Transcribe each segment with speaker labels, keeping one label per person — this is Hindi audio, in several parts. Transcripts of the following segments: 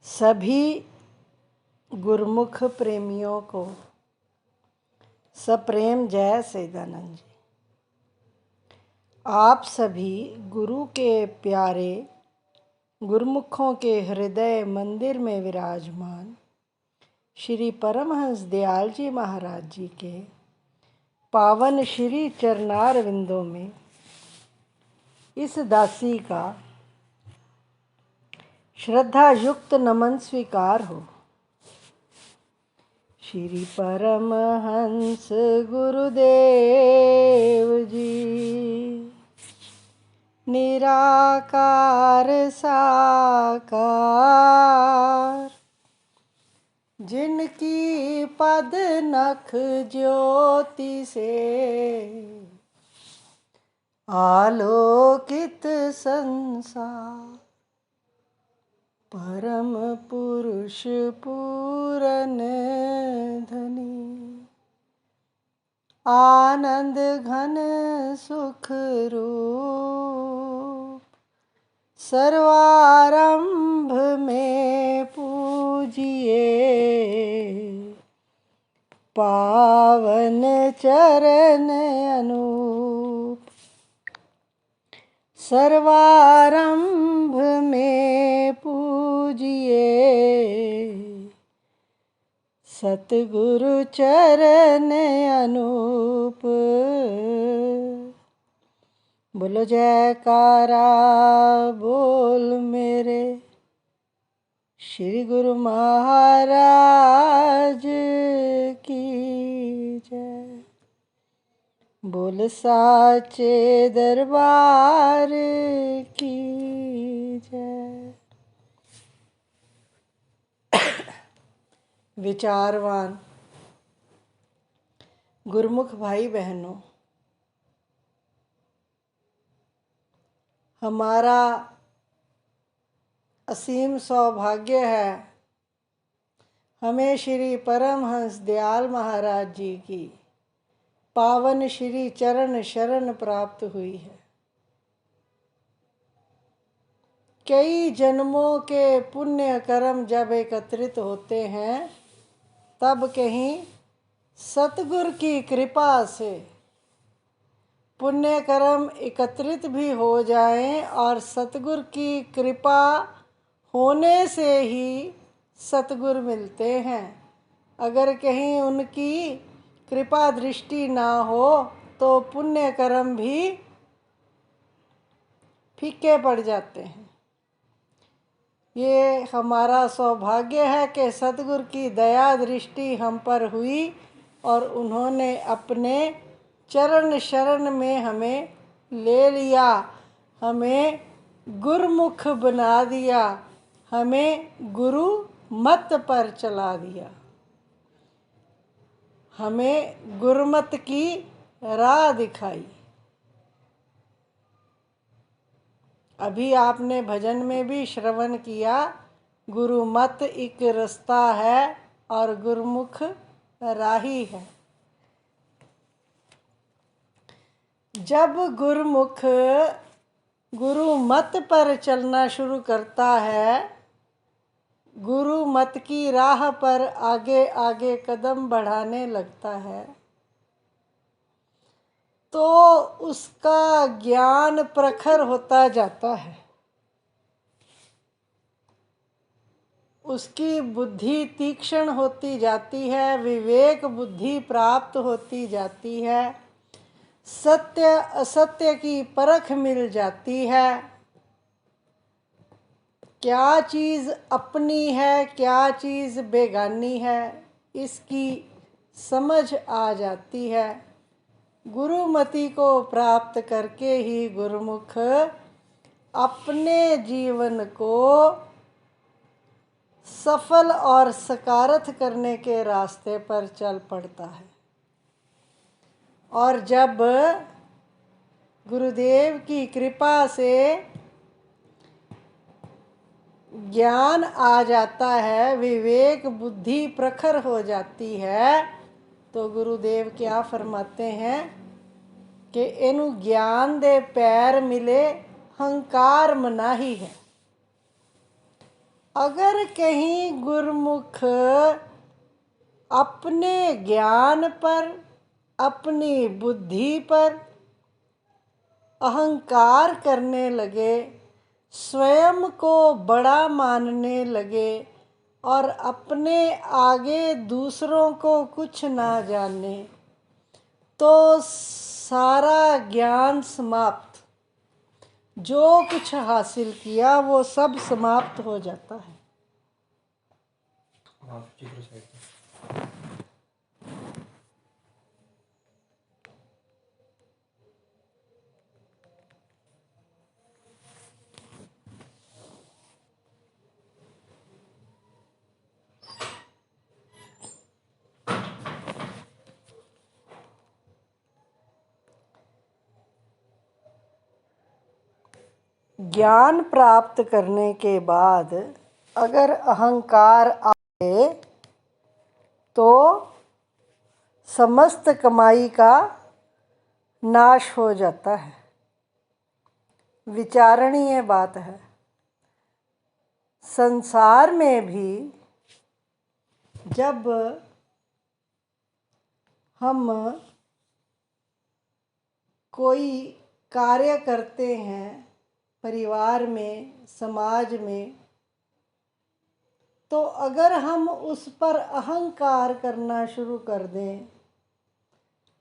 Speaker 1: सभी गुरुमुख प्रेमियों को सप्रेम जय सच्चिदानंद जी। आप सभी गुरु के प्यारे गुरुमुखों के हृदय मंदिर में विराजमान श्री परमहंस दयाल जी महाराज जी के पावन श्री चरणार विंदों में इस दासी का श्रद्धा युक्त नमन स्वीकार हो। श्री परमहंस गुरुदेव जी निराकार साकार, जिनकी पद नख ज्योति से आलोकित संसार, परम पुरुष पूरन धनी, आनंद घन सुख रूप, सर्वारंभ में पूजिए पावन चरण अनूप, सर्वारंभ में पूजिए सतगुरु चरण अनूप। बोलो जयकारा बोल मेरे श्री गुरु महाराज की जय। बोल साचे दरबार की जय। विचारवान गुरुमुख भाई बहनों, हमारा असीम सौभाग्य है हमें श्री परमहंस दयाल महाराज जी की पावन श्री चरण शरण प्राप्त हुई है। कई जन्मों के पुण्य कर्म जब एकत्रित होते हैं तब कहीं सतगुरु की कृपा से पुण्य कर्म एकत्रित भी हो जाएं और सतगुरु की कृपा होने से ही सतगुरु मिलते हैं। अगर कहीं उनकी कृपा दृष्टि ना हो तो पुण्य कर्म भी फीके पड़ जाते हैं। ये हमारा सौभाग्य है कि सतगुरु की दया दृष्टि हम पर हुई और उन्होंने अपने चरण शरण में हमें ले लिया, हमें गुरुमुख बना दिया, हमें गुरु मत पर चला दिया, हमें गुरुमत की राह दिखाई। अभी आपने भजन में भी श्रवण किया, गुरुमत एक रास्ता है और गुरुमुख राही है। जब गुरुमुख गुरुमत पर चलना शुरू करता है, गुरुमत की राह पर आगे आगे कदम बढ़ाने लगता है, तो उसका ज्ञान प्रखर होता जाता है, उसकी बुद्धि तीक्ष्ण होती जाती है, विवेक बुद्धि प्राप्त होती जाती है, सत्य असत्य की परख मिल जाती है, क्या चीज़ अपनी है क्या चीज़ बेगानी है इसकी समझ आ जाती है। गुरुमति को प्राप्त करके ही गुरुमुख अपने जीवन को सफल और सकारथ करने के रास्ते पर चल पड़ता है। और जब गुरुदेव की कृपा से ज्ञान आ जाता है, विवेक बुद्धि प्रखर हो जाती है, तो गुरुदेव क्या फरमाते हैं कि इनु ज्ञान दे पैर मिले हंकार मनाही है। अगर कहीं गुरुमुख अपने ज्ञान पर, अपनी बुद्धि पर अहंकार करने लगे, स्वयं को बड़ा मानने लगे और अपने आगे दूसरों को कुछ ना जाने, तो सारा ज्ञान समाप्त, जो कुछ हासिल किया वो सब समाप्त हो जाता है। ज्ञान प्राप्त करने के बाद अगर अहंकार आए तो समस्त कमाई का नाश हो जाता है। विचारणीय बात है। संसार में भी जब हम कोई कार्य करते हैं परिवार में, समाज में, तो अगर हम उस पर अहंकार करना शुरू कर दें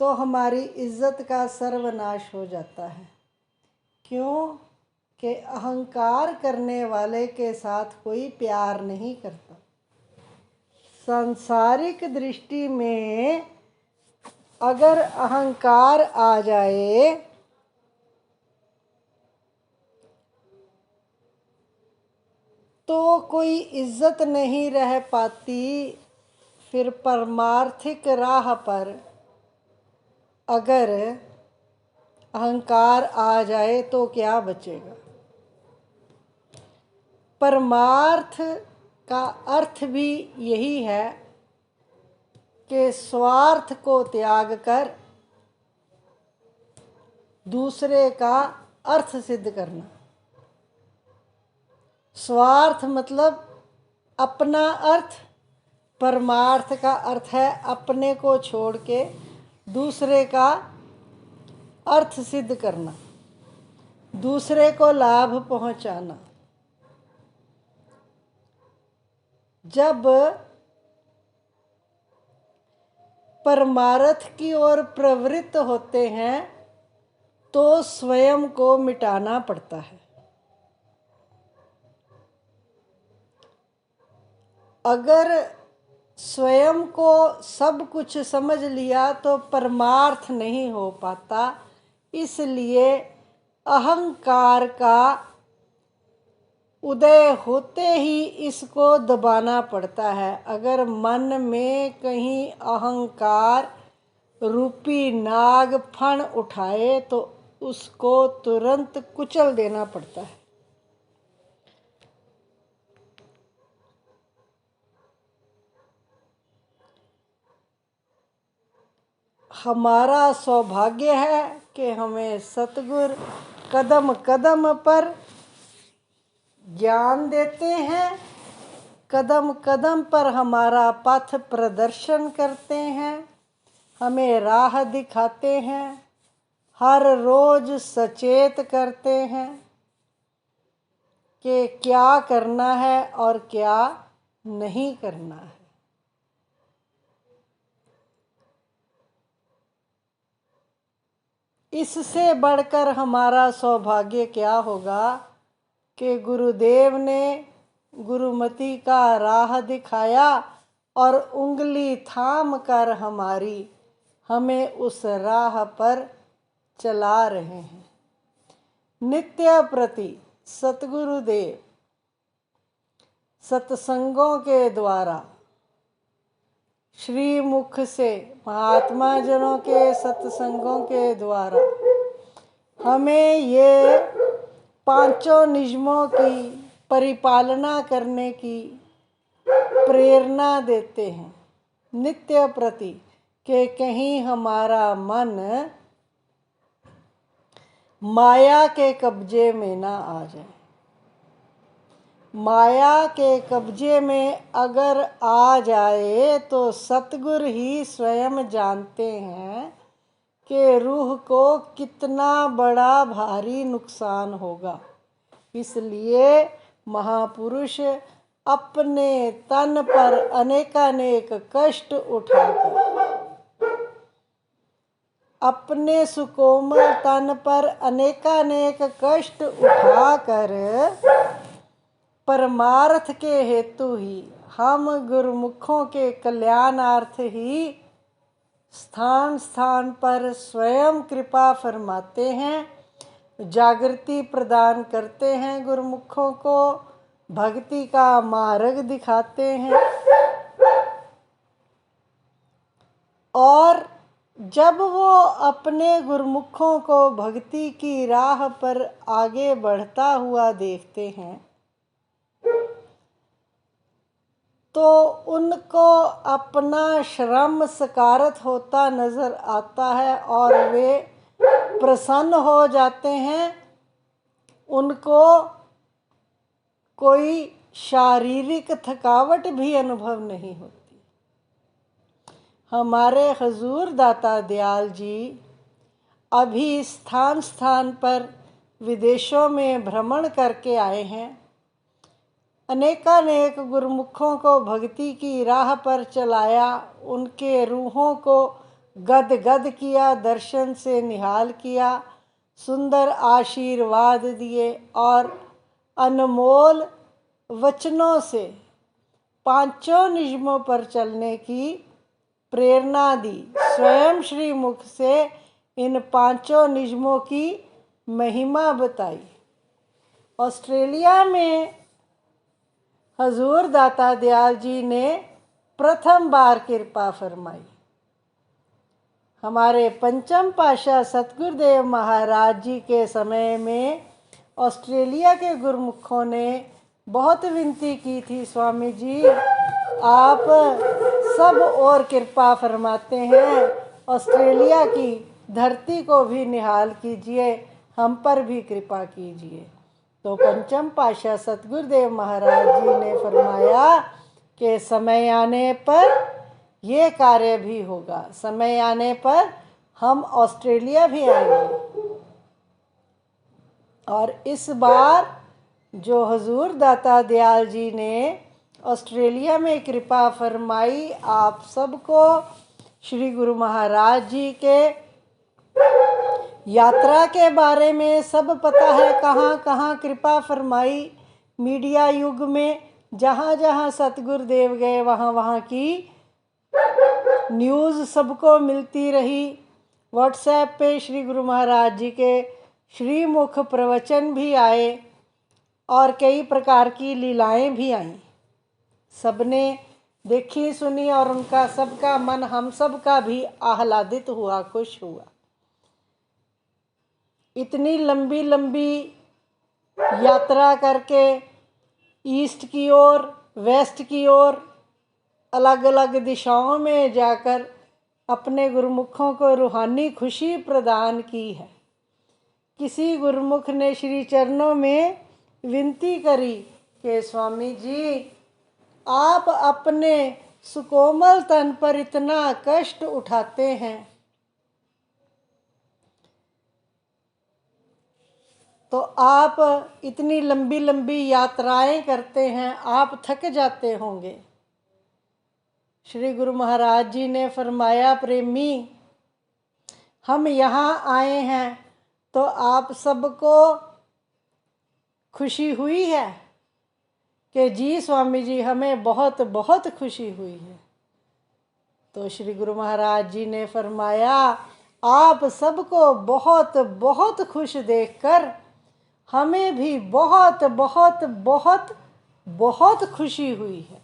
Speaker 1: तो हमारी इज्जत का सर्वनाश हो जाता है। क्यों कि अहंकार करने वाले के साथ कोई प्यार नहीं करता। सांसारिक दृष्टि में अगर अहंकार आ जाए तो कोई इज्जत नहीं रह पाती। फिर परमार्थिक राह पर अगर अहंकार आ जाए तो क्या बचेगा। परमार्थ का अर्थ भी यही है कि स्वार्थ को त्याग कर दूसरे का अर्थ सिद्ध करना। स्वार्थ मतलब अपना अर्थ, परमार्थ का अर्थ है अपने को छोड़ के दूसरे का अर्थ सिद्ध करना, दूसरे को लाभ पहुंचाना। जब परमार्थ की ओर प्रवृत्त होते हैं तो स्वयं को मिटाना पड़ता है। अगर स्वयं को सब कुछ समझ लिया तो परमार्थ नहीं हो पाता। इसलिए अहंकार का उदय होते ही इसको दबाना पड़ता है। अगर मन में कहीं अहंकार रूपी नाग फण उठाए तो उसको तुरंत कुचल देना पड़ता है। हमारा सौभाग्य है कि हमें सतगुरु कदम कदम पर ज्ञान देते हैं, कदम कदम पर हमारा पथ प्रदर्शन करते हैं, हमें राह दिखाते हैं, हर रोज सचेत करते हैं कि क्या करना है और क्या नहीं करना है। इससे बढ़कर हमारा सौभाग्य क्या होगा कि गुरुदेव ने गुरुमति का राह दिखाया और उंगली थाम कर हमें उस राह पर चला रहे हैं। नित्य प्रति सतगुरुदेव सत्संगों के द्वारा श्रीमुख से महात्मा जनों के सत्संगों के द्वारा हमें ये पांचों नियमों की परिपालना करने की प्रेरणा देते हैं नित्य प्रति, कि कहीं हमारा मन माया के कब्जे में ना आ जाए। माया के कब्जे में अगर आ जाए तो सतगुरु ही स्वयं जानते हैं कि रूह को कितना बड़ा भारी नुकसान होगा। इसलिए महापुरुष अपने तन पर अनेकानेक कष्ट उठाकर, अपने सुकोमल तन पर अनेकानेक कष्ट उठाकर परमार्थ के हेतु ही, हम गुरुमुखों के कल्याणार्थ ही स्थान स्थान पर स्वयं कृपा फरमाते हैं, जागृति प्रदान करते हैं, गुरुमुखों को भक्ति का मार्ग दिखाते हैं। और जब वो अपने गुरुमुखों को भक्ति की राह पर आगे बढ़ता हुआ देखते हैं तो उनको अपना श्रम सकारत होता नजर आता है और वे प्रसन्न हो जाते हैं। उनको कोई शारीरिक थकावट भी अनुभव नहीं होती। हमारे हुजूर दाता दयाल जी अभी स्थान स्थान पर विदेशों में भ्रमण करके आए हैं। अनेकानेक गुरुमुखों को भक्ति की राह पर चलाया, उनके रूहों को गद गद किया, दर्शन से निहाल किया, सुंदर आशीर्वाद दिए और अनमोल वचनों से पांचों नियमों पर चलने की प्रेरणा दी। स्वयं श्री मुख से इन पांचों नियमों की महिमा बताई। ऑस्ट्रेलिया में हजूर दाता दयाल जी ने प्रथम बार कृपा फरमाई। हमारे पंचम पातशाह सतगुरुदेव महाराज जी के समय में ऑस्ट्रेलिया के गुरुमुखों ने बहुत विनती की थी, स्वामी जी आप सब और कृपा फरमाते हैं, ऑस्ट्रेलिया की धरती को भी निहाल कीजिए, हम पर भी कृपा कीजिए। तो पंचम पातशाह सतगुरुदेव महाराज जी ने फरमाया कि समय आने पर ये कार्य भी होगा, समय आने पर हम ऑस्ट्रेलिया भी आएंगे। और इस बार जो हुजूर दाता दयाल जी ने ऑस्ट्रेलिया में कृपा फरमाई, आप सबको श्री गुरु महाराज जी के यात्रा के बारे में सब पता है, कहाँ कहाँ कृपा फरमाई। मीडिया युग में जहाँ जहाँ सतगुरुदेव गए वहाँ वहाँ की न्यूज़ सबको मिलती रही। व्हाट्सएप पे श्री गुरु महाराज जी के श्रीमुख प्रवचन भी आए और कई प्रकार की लीलाएं भी आईं। सबने देखी सुनी और उनका सबका मन हम सब का भी आह्लादित हुआ, खुश हुआ। इतनी लंबी लंबी यात्रा करके ईस्ट की ओर, वेस्ट की ओर, अलग अलग दिशाओं में जाकर अपने गुरुमुखों को रूहानी खुशी प्रदान की है। किसी गुरुमुख ने श्री चरणों में विनती करी कि स्वामी जी आप अपने सुकोमल तन पर इतना कष्ट उठाते हैं तो आप इतनी लंबी लंबी यात्राएं करते हैं, आप थक जाते होंगे। श्री गुरु महाराज जी ने फरमाया, प्रेमी हम यहाँ आए हैं तो आप सबको खुशी हुई है कि जी स्वामी जी हमें बहुत बहुत खुशी हुई है। तो श्री गुरु महाराज जी ने फरमाया, आप सबको बहुत बहुत खुश देखकर हमें भी बहुत बहुत बहुत बहुत खुशी हुई है।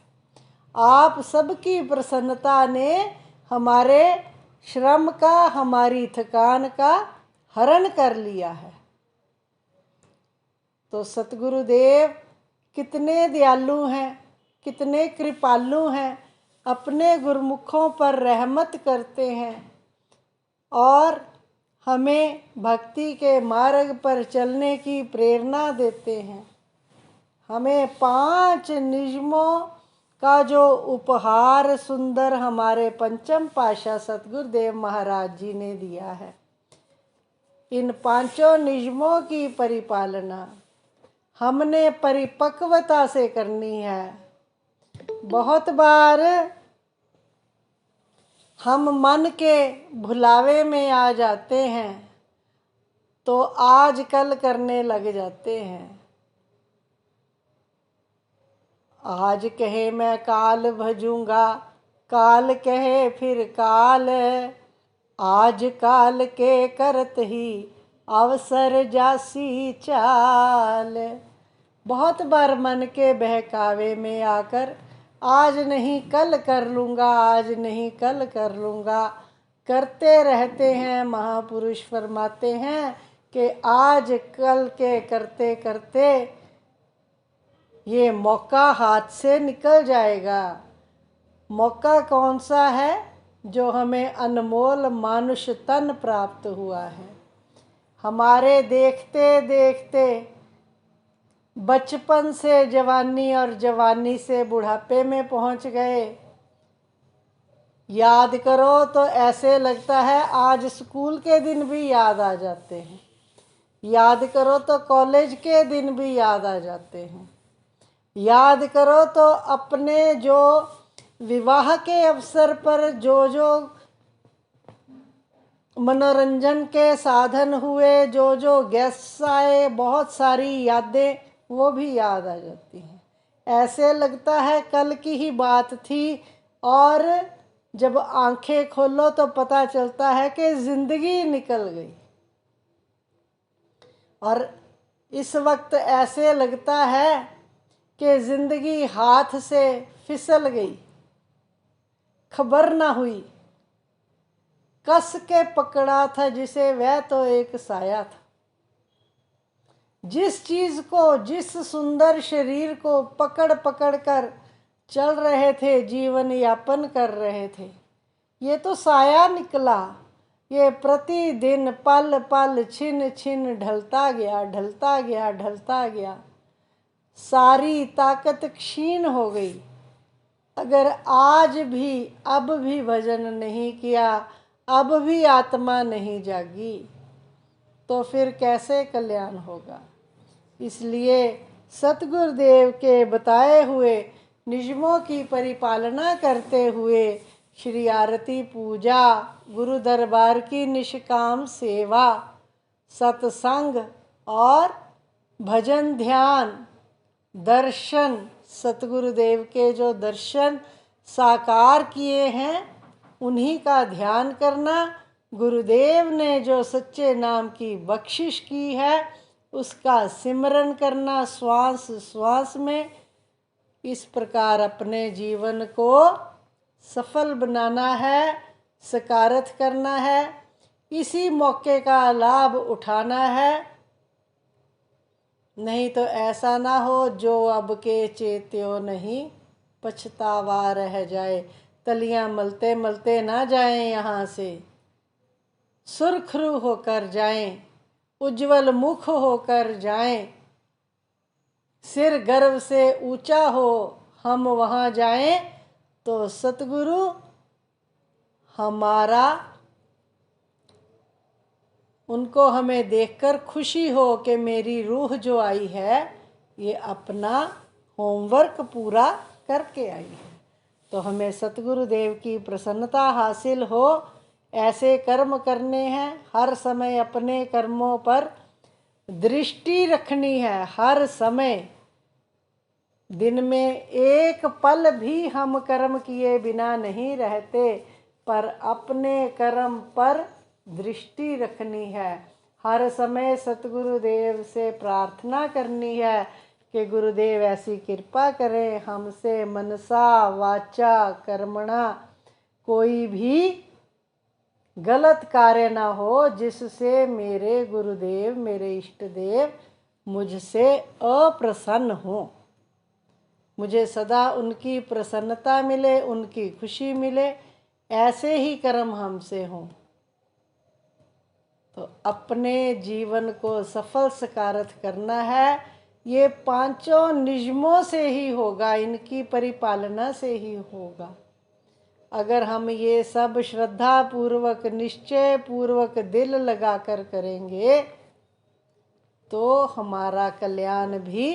Speaker 1: आप सबकी प्रसन्नता ने हमारे श्रम का, हमारी थकान का हरण कर लिया है। तो सतगुरुदेव कितने दयालु हैं, कितने कृपालु हैं, अपने गुरुमुखों पर रहमत करते हैं और हमें भक्ति के मार्ग पर चलने की प्रेरणा देते हैं। हमें 5 नियमों का जो उपहार सुंदर हमारे पंचम पातशाह सतगुरुदेव महाराज जी ने दिया है, इन 5 नियमों की परिपालना हमने परिपक्वता से करनी है। बहुत बार हम मन के भुलावे में आ जाते हैं तो आज कल करने लग जाते हैं। आज कहे मैं काल भजूंगा, काल कहे फिर काल, आज काल के करत ही अवसर जासी चाल। बहुत बार मन के बहकावे में आकर आज नहीं कल कर लूँगा, आज नहीं कल कर लूँगा करते रहते हैं। महापुरुष फरमाते हैं कि आज कल के करते करते ये मौका हाथ से निकल जाएगा। मौका कौन सा है? जो हमें अनमोल मानुष तन प्राप्त हुआ है। हमारे देखते देखते बचपन से जवानी और जवानी से बुढ़ापे में पहुंच गए। याद करो तो ऐसे लगता है आज स्कूल के दिन भी याद आ जाते हैं, याद करो तो कॉलेज के दिन भी याद आ जाते हैं, याद करो तो अपने जो विवाह के अवसर पर जो जो मनोरंजन के साधन हुए, जो जो गेस्ट आए, बहुत सारी यादें वो भी याद आ जाती हैं। ऐसे लगता है कल की ही बात थी, और जब आंखें खोलो तो पता चलता है कि जिंदगी निकल गई। और इस वक्त ऐसे लगता है कि जिंदगी हाथ से फिसल गई, खबर ना हुई। कस के पकड़ा था जिसे वह तो एक साया था। जिस चीज को, जिस सुंदर शरीर को पकड़ पकड़ कर चल रहे थे, जीवन यापन कर रहे थे, ये तो साया निकला। ये प्रतिदिन पल पल छिन छिन ढलता गया, ढलता गया, ढलता गया। सारी ताकत क्षीण हो गई। अगर आज भी, अब भी भजन नहीं किया, अब भी आत्मा नहीं जागी, तो फिर कैसे कल्याण होगा। इसलिए सतगुरुदेव के बताए हुए नियमों की परिपालना करते हुए श्री आरती पूजा, गुरु दरबार की निष्काम सेवा, सत्संग और भजन ध्यान, दर्शन, सतगुरुदेव के जो दर्शन साकार किए हैं उन्हीं का ध्यान करना, गुरुदेव ने जो सच्चे नाम की बख्शिश की है उसका सिमरन करना श्वास श्वास में। इस प्रकार अपने जीवन को सफल बनाना है, सकारत करना है, इसी मौके का लाभ उठाना है। नहीं तो ऐसा ना हो जो अब के चेत्यो नहीं, पछतावा रह जाए। तलियां मलते मलते ना जाएं यहाँ से, सुरखरू होकर जाएं, उज्जवल मुख होकर जाएं, सिर गर्व से ऊंचा हो हम वहाँ जाएं, तो सतगुरु हमारा, उनको हमें देखकर खुशी हो कि मेरी रूह जो आई है ये अपना होमवर्क पूरा करके आई है। तो हमें सतगुरुदेव की प्रसन्नता हासिल हो, ऐसे कर्म करने हैं। हर समय अपने कर्मों पर दृष्टि रखनी है। हर समय, दिन में एक पल भी हम कर्म किए बिना नहीं रहते, पर अपने कर्म पर दृष्टि रखनी है। हर समय सतगुरुदेव से प्रार्थना करनी है कि गुरुदेव ऐसी कृपा करें हमसे मनसा वाचा कर्मणा कोई भी गलत कार्य ना हो जिससे मेरे गुरुदेव, मेरे इष्ट देव मुझसे अप्रसन्न हो। मुझे सदा उनकी प्रसन्नता मिले, उनकी खुशी मिले, ऐसे ही कर्म हमसे हों। तो अपने जीवन को सफल सकारत करना है। ये पांचों नियमों से ही होगा, इनकी परिपालना से ही होगा। अगर हम ये सब श्रद्धा पूर्वक, निश्चय पूर्वक दिल लगाकर करेंगे तो हमारा कल्याण भी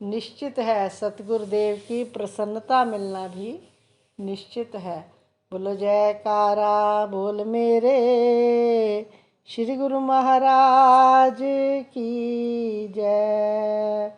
Speaker 1: निश्चित है, सतगुरुदेव की प्रसन्नता मिलना भी निश्चित है। बोलो जयकारा बोल मेरे श्री गुरु महाराज की जय।